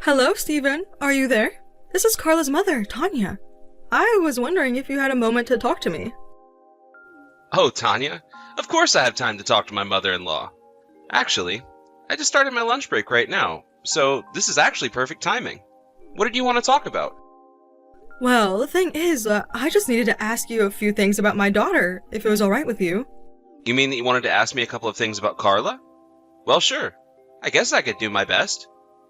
Hello, Stephen. Are you there? This is Carla's mother, Tanya. I was wondering if you had a moment to talk to me. Oh, Tanya. Of course I have time to talk to my mother-in-law. Actually, I just started my lunch break right now, so this is actually perfect timing. What did you want to talk about? Well, the thing is, I just needed to ask you a few things about my daughter, if it was alright with you. You mean that you wanted to ask me a couple of things about Carla? Well, sure. I guess I could do my best.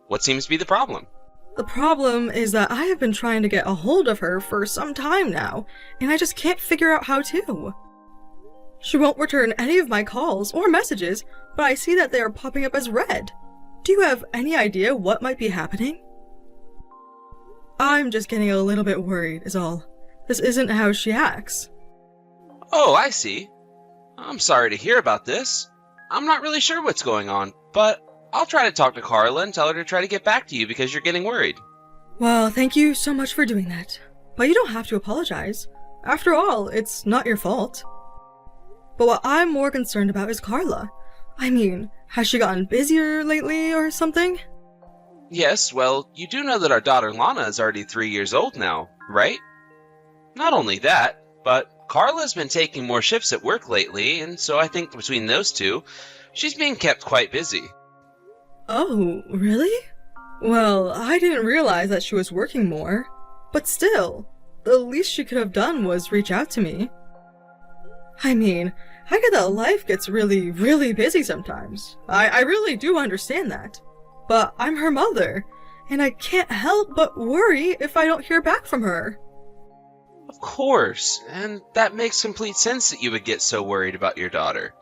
What seems to be the problem? The problem is that I have been trying to get a hold of her for some time now, and I just can't figure out how to. She won't return any of my calls or messages, but I see that they are popping up as read. Do you have any idea what might be happening? I'm just getting a little bit worried, is all. This isn't how she acts. Oh, I see. I'm sorry to hear about this. I'm not really sure what's going on, but I'll try to talk to Carla and tell her to try to get back to you because you're getting worried. Well, thank you so much for doing that. But you don't have to apologize. After all, it's not your fault. But what I'm more concerned about is Carla. I mean, has she gotten busier lately or something? Yes, well, you do know that our daughter Lana is already 3 years old now, right? Not only that, but Carla's been taking more shifts at work lately, and so I think between those two, she's being kept quite busy. Oh, really? Well, I didn't realize that she was working more. But still, the least she could have done was reach out to me. I mean, I get that life gets really, really busy sometimes. I really do understand that. But I'm her mother, and I can't help but worry if I don't hear back from her. Of course, and that makes complete sense that you would get so worried about your daughter.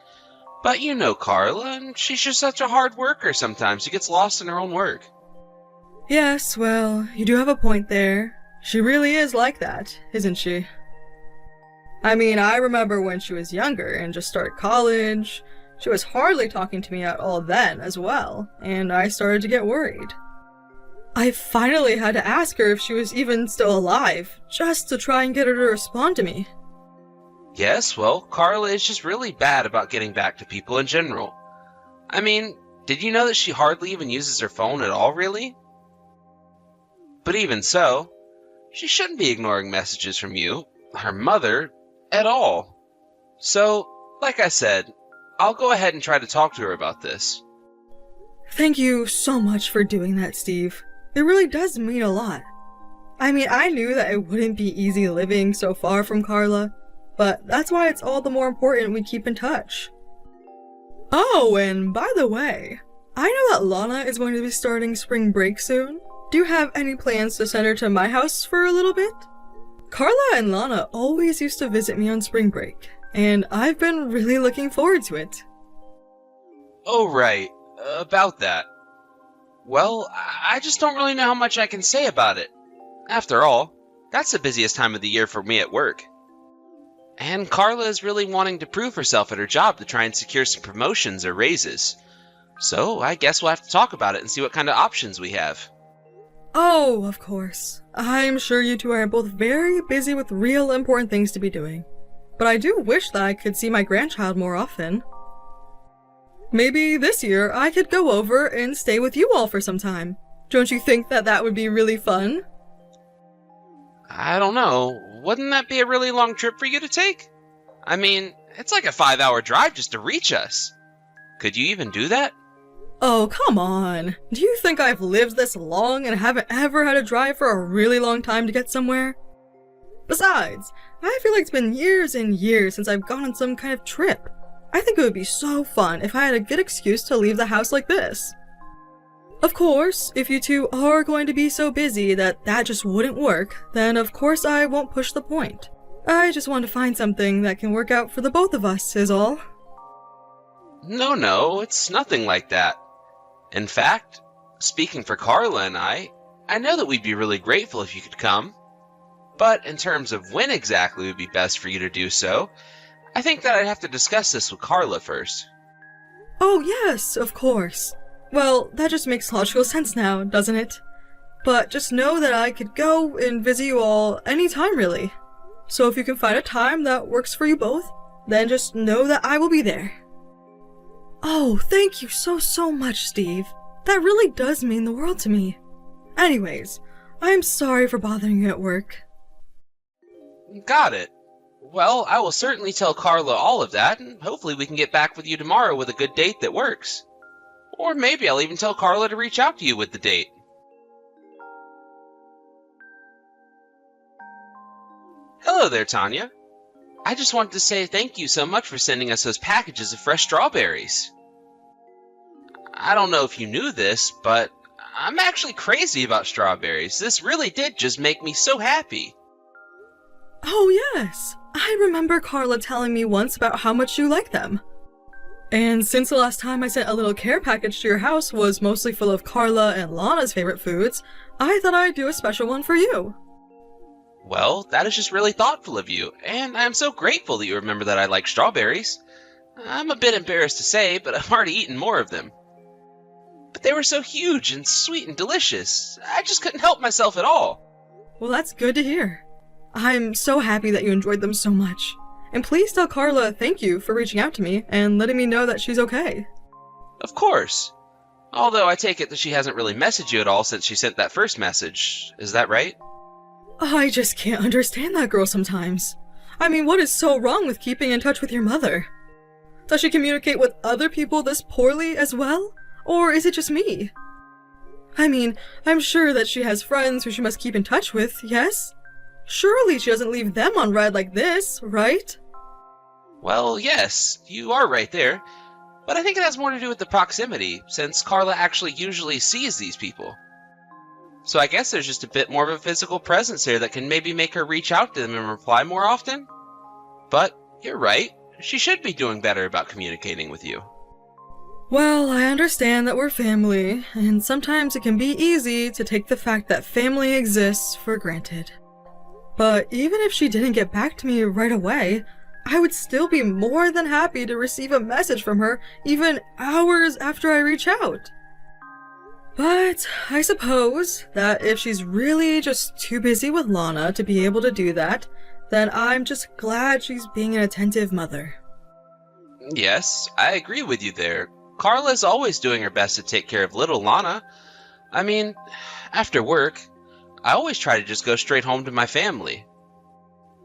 But you know Carla, and she's just such a hard worker sometimes. She gets lost in her own work. Yes, well, you do have a point there. She really is like that, isn't she? I mean, I remember when she was younger and just started college. She was hardly talking to me at all then as well, and I started to get worried. I finally had to ask her if she was even still alive, just to try and get her to respond to me. Yes, well, Carla is just really bad about getting back to people in general. I mean, did you know that she hardly even uses her phone at all, really? But even so, she shouldn't be ignoring messages from you, her mother, at all. So, like I said, I'll go ahead and try to talk to her about this. Thank you so much for doing that, Steve. It really does mean a lot. I mean, I knew that it wouldn't be easy living so far from Carla, but that's why it's all the more important we keep in touch. Oh, and by the way, I know that Lana is going to be starting spring break soon. Do you have any plans to send her to my house for a little bit? Carla and Lana always used to visit me on spring break, and I've been really looking forward to it. Oh, right. About that. Well, I just don't really know how much I can say about it. After all, that's the busiest time of the year for me at work. And Carla is really wanting to prove herself at her job to try and secure some promotions or raises. So I guess we'll have to talk about it and see what kind of options we have. Oh, of course. I'm sure you two are both very busy with real important things to be doing. But I do wish that I could see my grandchild more often. Maybe this year I could go over and stay with you all for some time. Don't you think that that would be really fun? I don't know. Wouldn't that be a really long trip for you to take? I mean, it's like a 5-hour drive just to reach us. Could you even do that? Oh, come on. Do you think I've lived this long and haven't ever had to drive for a really long time to get somewhere? Besides, I feel like it's been years and years since I've gone on some kind of trip. I think it would be so fun if I had a good excuse to leave the house like this. Of course, if you two are going to be so busy that just wouldn't work, then of course I won't push the point. I just want to find something that can work out for the both of us, is all. No, it's nothing like that. In fact, speaking for Carla and I know that we'd be really grateful if you could come. But in terms of when exactly would be best for you to do so, I think that I'd have to discuss this with Carla first. Oh yes, of course. Well, that just makes logical sense now, doesn't it? But just know that I could go and visit you all anytime, really. So if you can find a time that works for you both, then just know that I will be there. Oh, thank you so much, Steve. That really does mean the world to me. Anyways, I'm sorry for bothering you at work. Got it. Well, I will certainly tell Carla all of that, and hopefully we can get back with you tomorrow with a good date that works. Or maybe I'll even tell Carla to reach out to you with the date. Hello there, Tanya. I just wanted to say thank you so much for sending us those packages of fresh strawberries. I don't know if you knew this, but I'm actually crazy about strawberries. This really did just make me so happy. Oh yes, I remember Carla telling me once about how much you like them. And since the last time I sent a little care package to your house was mostly full of Carla and Lana's favorite foods, I thought I'd do a special one for you. Well, that is just really thoughtful of you, and I am so grateful that you remember that I like strawberries. I'm a bit embarrassed to say, but I've already eaten more of them. But they were so huge and sweet and delicious, I just couldn't help myself at all. Well, that's good to hear. I'm so happy that you enjoyed them so much. And please tell Carla thank you for reaching out to me and letting me know that she's okay. Of course. Although I take it that she hasn't really messaged you at all since she sent that first message. Is that right? I just can't understand that girl sometimes. I mean, what is so wrong with keeping in touch with your mother? Does she communicate with other people this poorly as well? Or is it just me? I mean, I'm sure that she has friends who she must keep in touch with, yes? Surely she doesn't leave them on red like this, right? Well, yes, you are right there. But I think it has more to do with the proximity, since Carla actually usually sees these people. So I guess there's just a bit more of a physical presence there that can maybe make her reach out to them and reply more often. But you're right, she should be doing better about communicating with you. Well, I understand that we're family, and sometimes it can be easy to take the fact that family exists for granted. But even if she didn't get back to me right away, I would still be more than happy to receive a message from her even hours after I reach out. But I suppose that if she's really just too busy with Lana to be able to do that, then I'm just glad she's being an attentive mother. Yes, I agree with you there. Carla's always doing her best to take care of little Lana. I mean, after work, I always try to just go straight home to my family.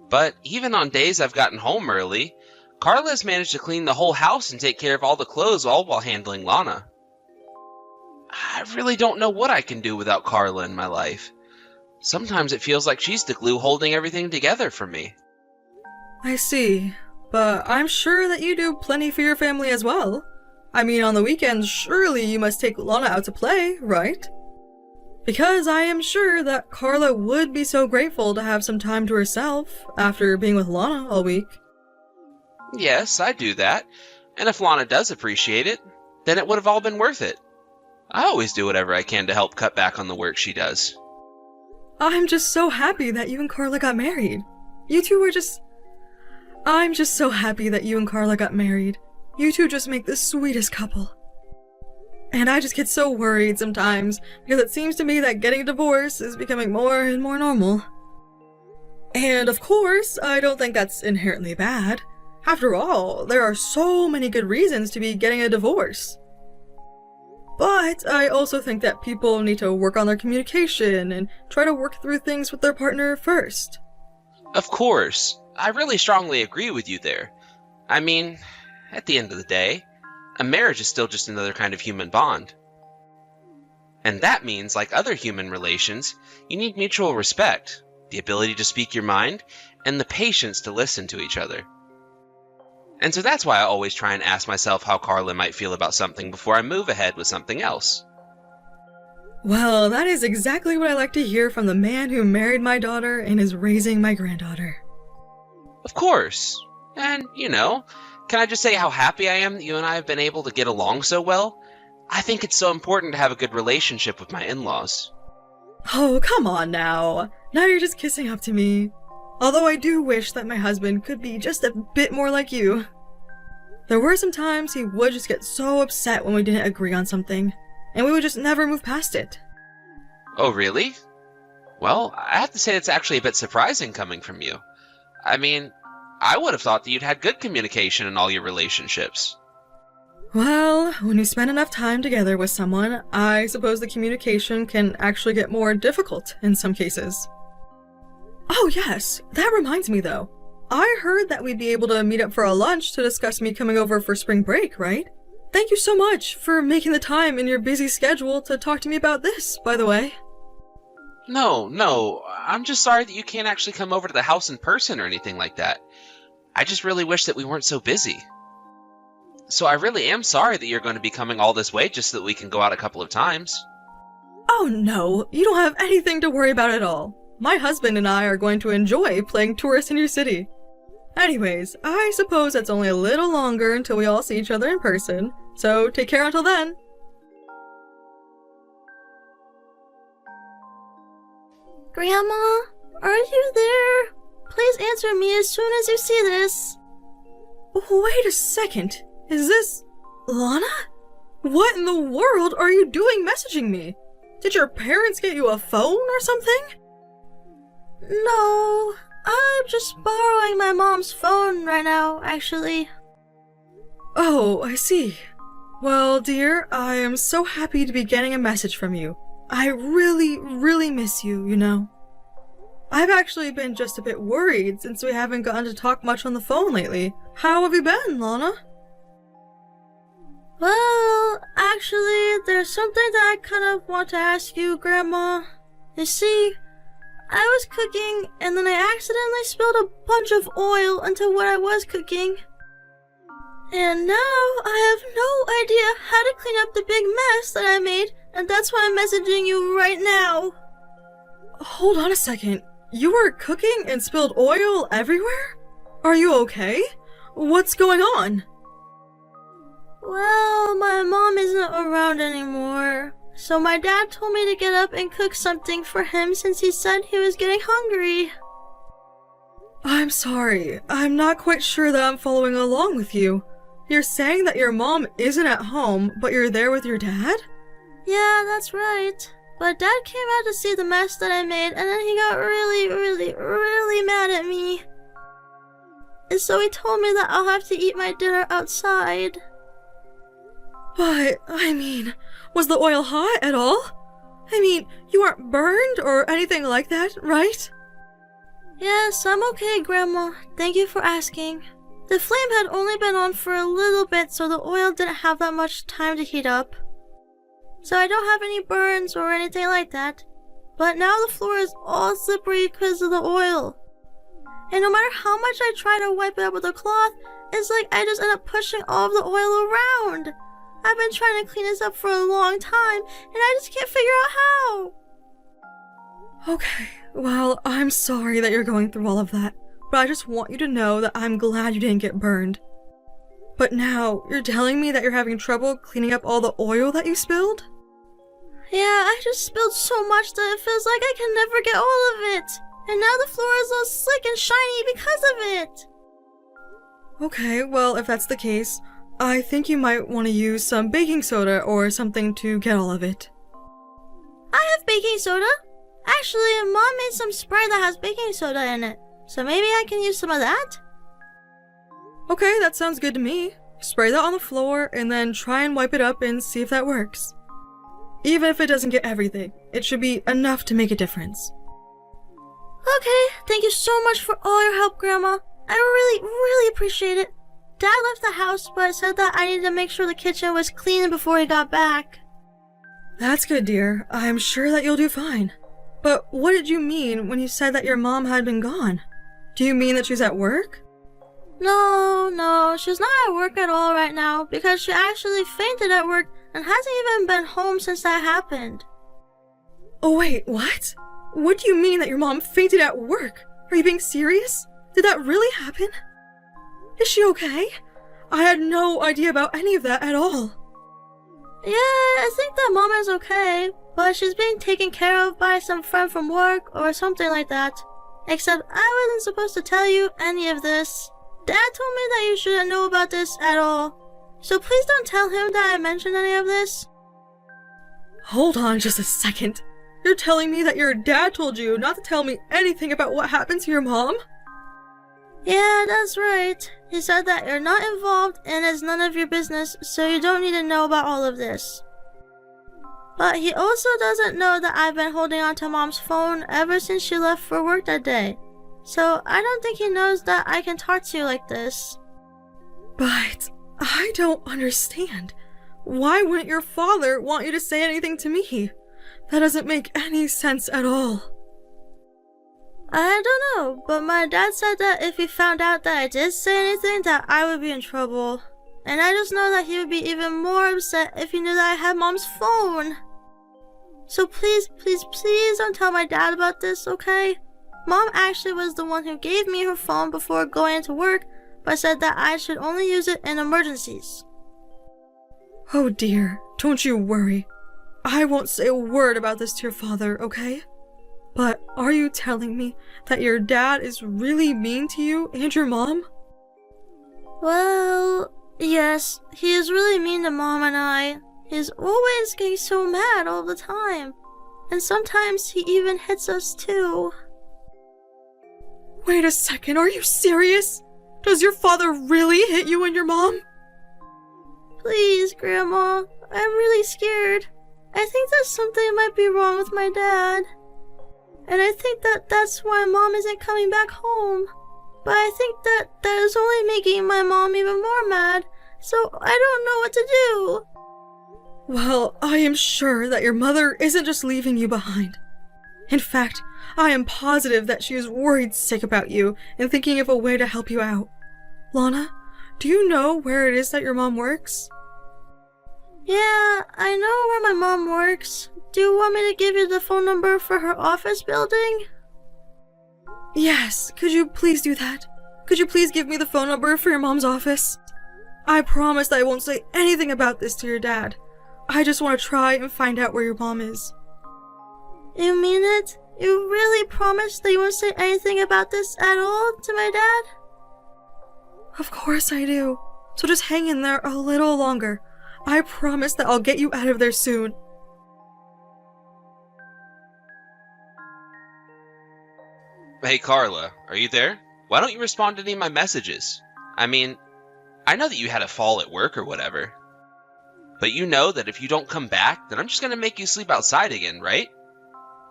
But even on days I've gotten home early, Carla has managed to clean the whole house and take care of all the clothes all while handling Lana. I really don't know what I can do without Carla in my life. Sometimes it feels like she's the glue holding everything together for me. I see, but I'm sure that you do plenty for your family as well. I mean, on the weekends, surely you must take Lana out to play, right? Because I am sure that Carla would be so grateful to have some time to herself after being with Lana all week. Yes, I do that. And if Lana does appreciate it, then it would have all been worth it. I always do whatever I can to help cut back on the work she does. I'm just so happy that you and Carla got married. You two are just... I'm just so happy that you and Carla got married. You two just make the sweetest couple. And I just get so worried sometimes, because it seems to me that getting a divorce is becoming more and more normal. And of course, I don't think that's inherently bad. After all, there are so many good reasons to be getting a divorce. But I also think that people need to work on their communication and try to work through things with their partner first. Of course, I really strongly agree with you there. I mean, at the end of the day, a marriage is still just another kind of human bond. And that means, like other human relations, you need mutual respect, the ability to speak your mind, and the patience to listen to each other. And so that's why I always try and ask myself how Carla might feel about something before I move ahead with something else. Well, that is exactly what I like to hear from the man who married my daughter and is raising my granddaughter. Of course. And, can I just say how happy I am that you and I have been able to get along so well? I think it's so important to have a good relationship with my in-laws. Oh, come on now. Now you're just kissing up to me. Although I do wish that my husband could be just a bit more like you. There were some times he would just get so upset when we didn't agree on something, and we would just never move past it. Oh, really? Well, I have to say it's actually a bit surprising coming from you. I mean, I would have thought that you'd had good communication in all your relationships. Well, when you spend enough time together with someone, I suppose the communication can actually get more difficult in some cases. Oh yes, that reminds me though. I heard that we'd be able to meet up for a lunch to discuss me coming over for spring break, right? Thank you so much for making the time in your busy schedule to talk to me about this, by the way. No, I'm just sorry that you can't actually come over to the house in person or anything like that. I just really wish that we weren't so busy. So I really am sorry that you're going to be coming all this way just so that we can go out a couple of times. Oh no, you don't have anything to worry about at all. My husband and I are going to enjoy playing tourist in your city. Anyways, I suppose it's only a little longer until we all see each other in person, so take care until then. Grandma, are you there? Please answer me as soon as you see this. Wait a second. Is this Lana? What in the world are you doing messaging me? Did your parents get you a phone or something? No, I'm just borrowing my mom's phone right now, actually. Oh, I see. Well, dear, I am so happy to be getting a message from you. I really miss you, you know. I've actually been just a bit worried since we haven't gotten to talk much on the phone lately. How have you been, Lana? Well, actually, there's something that I kind of want to ask you, Grandma. You see, I was cooking, and then I accidentally spilled a bunch of oil into what I was cooking. And now I have no idea how to clean up the big mess that I made, and that's why I'm messaging you right now. Hold on a second. You were cooking and spilled oil everywhere? Are you okay? What's going on? Well, my mom isn't around anymore, so my dad told me to get up and cook something for him since he said he was getting hungry. I'm sorry. I'm not quite sure that I'm following along with you. You're saying that your mom isn't at home, but you're there with your dad? Yeah, that's right. But Dad came out to see the mess that I made, and then he got really mad at me. And so he told me that I'll have to eat my dinner outside. But, I mean, was the oil hot at all? I mean, you aren't burned or anything like that, right? Yes, I'm okay, Grandma. Thank you for asking. The flame had only been on for a little bit, so the oil didn't have that much time to heat up. So I don't have any burns or anything like that. But now the floor is all slippery because of the oil. And no matter how much I try to wipe it up with a cloth, it's like I just end up pushing all of the oil around. I've been trying to clean this up for a long time, and I just can't figure out how. Okay, well, I'm sorry that you're going through all of that, but I just want you to know that I'm glad you didn't get burned. But now, you're telling me that you're having trouble cleaning up all the oil that you spilled? Yeah, I just spilled so much that it feels like I can never get all of it. And now the floor is all slick and shiny because of it. Okay, well, if that's the case, I think you might want to use some baking soda or something to get all of it. I have baking soda. Actually, Mom made some spray that has baking soda in it. So maybe I can use some of that? Okay, that sounds good to me. Spray that on the floor and then try and wipe it up and see if that works. Even if it doesn't get everything, it should be enough to make a difference. Okay, thank you so much for all your help, Grandma. I really appreciate it. Dad left the house, but said that I needed to make sure the kitchen was clean before he got back. That's good, dear. I'm sure that you'll do fine. But what did you mean when you said that your mom had been gone? Do you mean that she's at work? No, she's not at work at all right now because she actually fainted at work and hasn't even been home since that happened. Oh wait, what? What do you mean that your mom fainted at work? Are you being serious? Did that really happen? Is she okay? I had no idea about any of that at all. Yeah, I think that Mom is okay, but she's being taken care of by some friend from work or something like that. Except I wasn't supposed to tell you any of this. Dad told me that you shouldn't know about this at all. So please don't tell him that I mentioned any of this. Hold on just a second. You're telling me that your dad told you not to tell me anything about what happened to your mom? Yeah, that's right. He said that you're not involved and it's none of your business, so you don't need to know about all of this. But he also doesn't know that I've been holding on to Mom's phone ever since she left for work that day. So I don't think he knows that I can talk to you like this. But I don't understand. Why wouldn't your father want you to say anything to me? That doesn't make any sense at all. I don't know, but my dad said that if he found out that I did say anything, that I would be in trouble. And I just know that he would be even more upset if he knew that I had Mom's phone. So please, please, please don't tell my dad about this, okay? Mom actually was the one who gave me her phone before going into work, but said that I should only use it in emergencies. Oh dear, don't you worry. I won't say a word about this to your father, okay? But are you telling me that your dad is really mean to you and your mom? Well, yes, he is really mean to Mom and I. He's always getting so mad all the time. And sometimes he even hits us too. Wait a second, are you serious? Does your father really hit you and your mom? Please, Grandma, I'm really scared. I think that something might be wrong with my dad. And I think that that's why Mom isn't coming back home. But I think that is only making my mom even more mad, so I don't know what to do. Well, I am sure that your mother isn't just leaving you behind. In fact, I am positive that she is worried sick about you and thinking of a way to help you out. Lana, do you know where it is that your mom works? Yeah, I know where my mom works. Do you want me to give you the phone number for her office building? Yes, could you please do that? Could you please give me the phone number for your mom's office? I promise that I won't say anything about this to your dad. I just want to try and find out where your mom is. You mean it? You really promise that you won't say anything about this at all to my dad? Of course I do. So just hang in there a little longer. I promise that I'll get you out of there soon. Hey, Carla, are you there? Why don't you respond to any of my messages? I mean, I know that you had a fall at work or whatever. But you know that if you don't come back, then I'm just going to make you sleep outside again, right?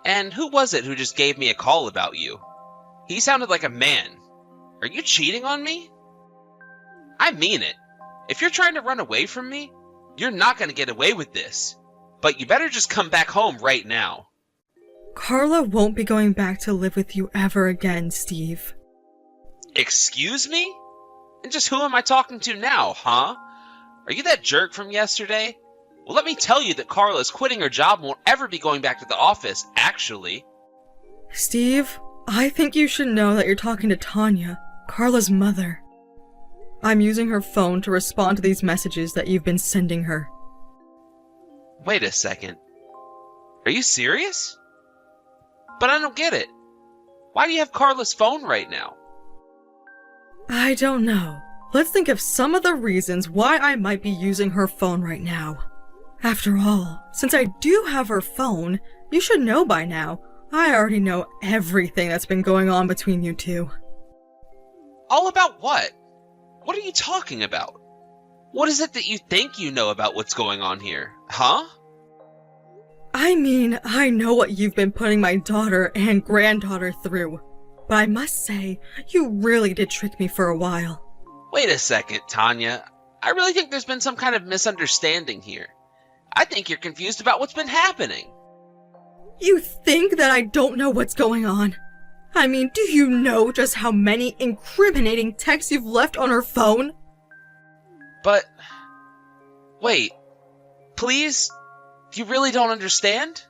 And who was it who just gave me a call about you? He sounded like a man. Are you cheating on me? I mean it. If you're trying to run away from me, you're not going to get away with this. But you better just come back home right now. Carla won't be going back to live with you ever again, Steve. Excuse me? And just who am I talking to now, huh? Are you that jerk from yesterday? Well, let me tell you that Carla's quitting her job and won't ever be going back to the office, actually. Steve, I think you should know that you're talking to Tanya, Carla's mother. I'm using her phone to respond to these messages that you've been sending her. Wait a second. Are you serious? But I don't get it. Why do you have Carla's phone right now? I don't know. Let's think of some of the reasons why I might be using her phone right now. After all, since I do have her phone, you should know by now. I already know everything that's been going on between you two. All about what? What are you talking about? What is it that you think you know about what's going on here, huh? I mean, I know what you've been putting my daughter and granddaughter through. But I must say, you really did trick me for a while. Wait a second, Tanya. I really think there's been some kind of misunderstanding here. I think you're confused about what's been happening. You think that I don't know what's going on? I mean, do you know just how many incriminating texts you've left on her phone? But... wait. Please? You really don't understand?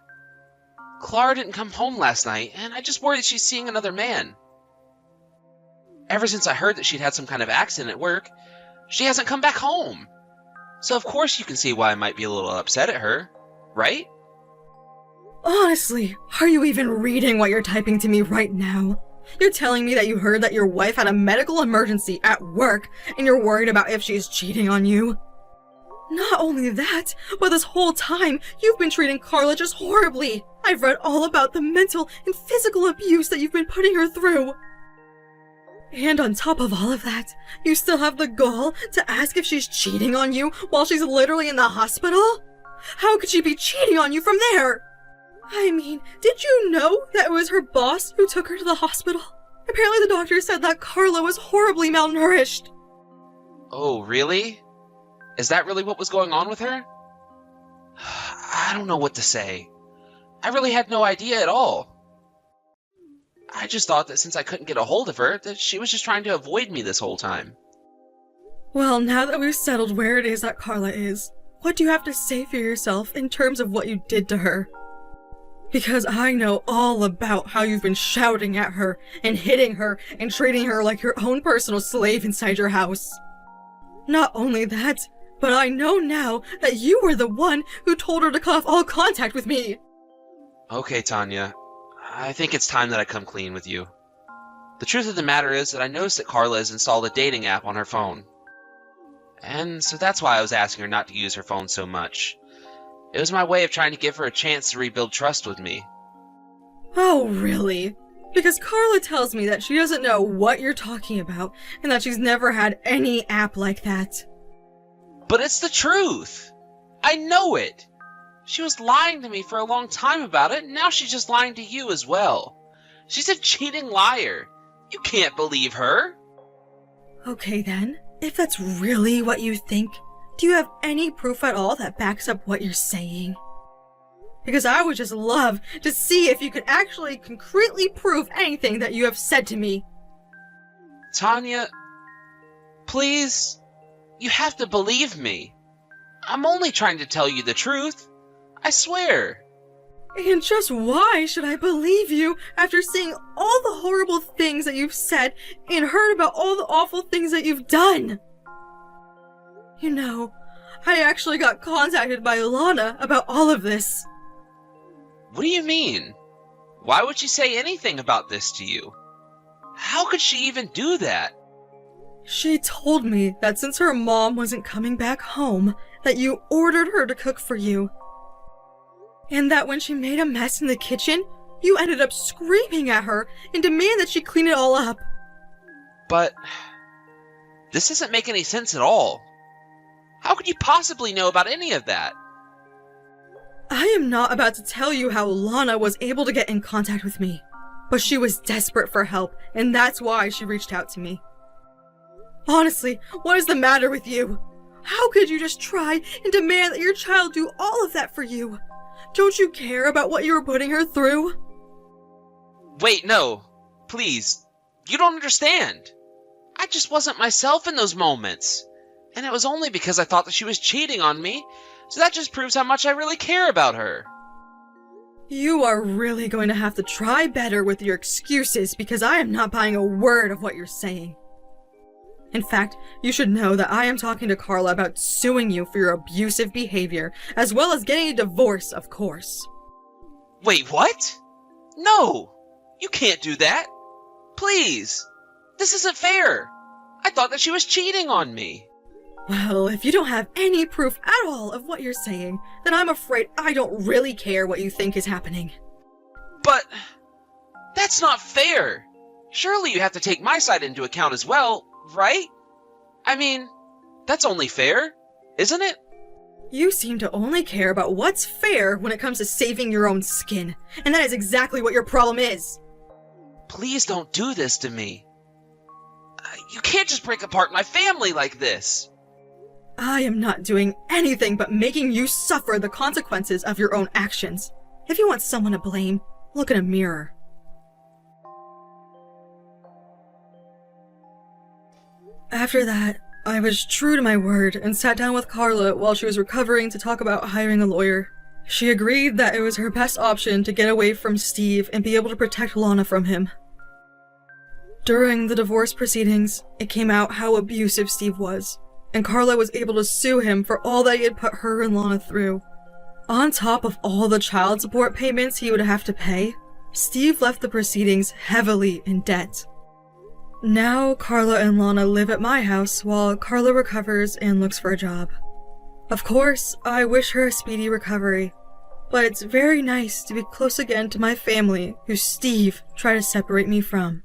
Clara didn't come home last night, and I just worry that she's seeing another man. Ever since I heard that she'd had some kind of accident at work, she hasn't come back home. So of course you can see why I might be a little upset at her, right? Honestly, are you even reading what you're typing to me right now? You're telling me that you heard that your wife had a medical emergency at work, and you're worried about if she's cheating on you? Not only that, but this whole time, you've been treating Carla just horribly. I've read all about the mental and physical abuse that you've been putting her through. And on top of all of that, you still have the gall to ask if she's cheating on you while she's literally in the hospital? How could she be cheating on you from there? I mean, did you know that it was her boss who took her to the hospital? Apparently the doctor said that Carla was horribly malnourished. Oh, really? Is that really what was going on with her? I don't know what to say. I really had no idea at all. I just thought that since I couldn't get a hold of her, that she was just trying to avoid me this whole time. Well, now that we've settled where it is that Carla is, what do you have to say for yourself in terms of what you did to her? Because I know all about how you've been shouting at her and hitting her and treating her like your own personal slave inside your house. Not only that, but I know now that you were the one who told her to cut off all contact with me. Okay, Tanya. I think it's time that I come clean with you. The truth of the matter is that I noticed that Carla has installed a dating app on her phone. And so that's why I was asking her not to use her phone so much. It was my way of trying to give her a chance to rebuild trust with me. Oh, really? Because Carla tells me that she doesn't know what you're talking about and that she's never had any app like that. But it's the truth! I know it! She was lying to me for a long time about it, and now she's just lying to you as well. She's a cheating liar. You can't believe her. Okay then, if that's really what you think, do you have any proof at all that backs up what you're saying? Because I would just love to see if you could actually concretely prove anything that you have said to me. Tanya, please, you have to believe me. I'm only trying to tell you the truth. I swear. And just why should I believe you after seeing all the horrible things that you've said and heard about all the awful things that you've done? You know, I actually got contacted by Lana about all of this. What do you mean? Why would she say anything about this to you? How could she even do that? She told me that since her mom wasn't coming back home, that you ordered her to cook for you. And that when she made a mess in the kitchen, you ended up screaming at her and demanded that she clean it all up. But this doesn't make any sense at all. How could you possibly know about any of that? I am not about to tell you how Lana was able to get in contact with me, but she was desperate for help, and that's why she reached out to me. Honestly, what is the matter with you? How could you just try and demand that your child do all of that for you? Don't you care about what you were putting her through? Wait, no. Please. You don't understand. I just wasn't myself in those moments. And it was only because I thought that she was cheating on me. So that just proves how much I really care about her. You are really going to have to try better with your excuses because I am not buying a word of what you're saying. In fact, you should know that I am talking to Carla about suing you for your abusive behavior, as well as getting a divorce, of course. Wait, what? No! You can't do that! Please! This isn't fair! I thought that she was cheating on me! Well, if you don't have any proof at all of what you're saying, then I'm afraid I don't really care what you think is happening. But that's not fair! Surely you have to take my side into account as well, right? I mean, that's only fair, isn't it? You seem to only care about what's fair when it comes to saving your own skin, and that is exactly what your problem is. Please don't do this to me. You can't just break apart my family like this. I am not doing anything but making you suffer the consequences of your own actions. If you want someone to blame, look in a mirror. After that, I was true to my word and sat down with Carla while she was recovering to talk about hiring a lawyer. She agreed that it was her best option to get away from Steve and be able to protect Lana from him. During the divorce proceedings, it came out how abusive Steve was, and Carla was able to sue him for all that he had put her and Lana through. On top of all the child support payments he would have to pay, Steve left the proceedings heavily in debt. Now Carla and Lana live at my house while Carla recovers and looks for a job. Of course, I wish her a speedy recovery, but it's very nice to be close again to my family who Steve tried to separate me from.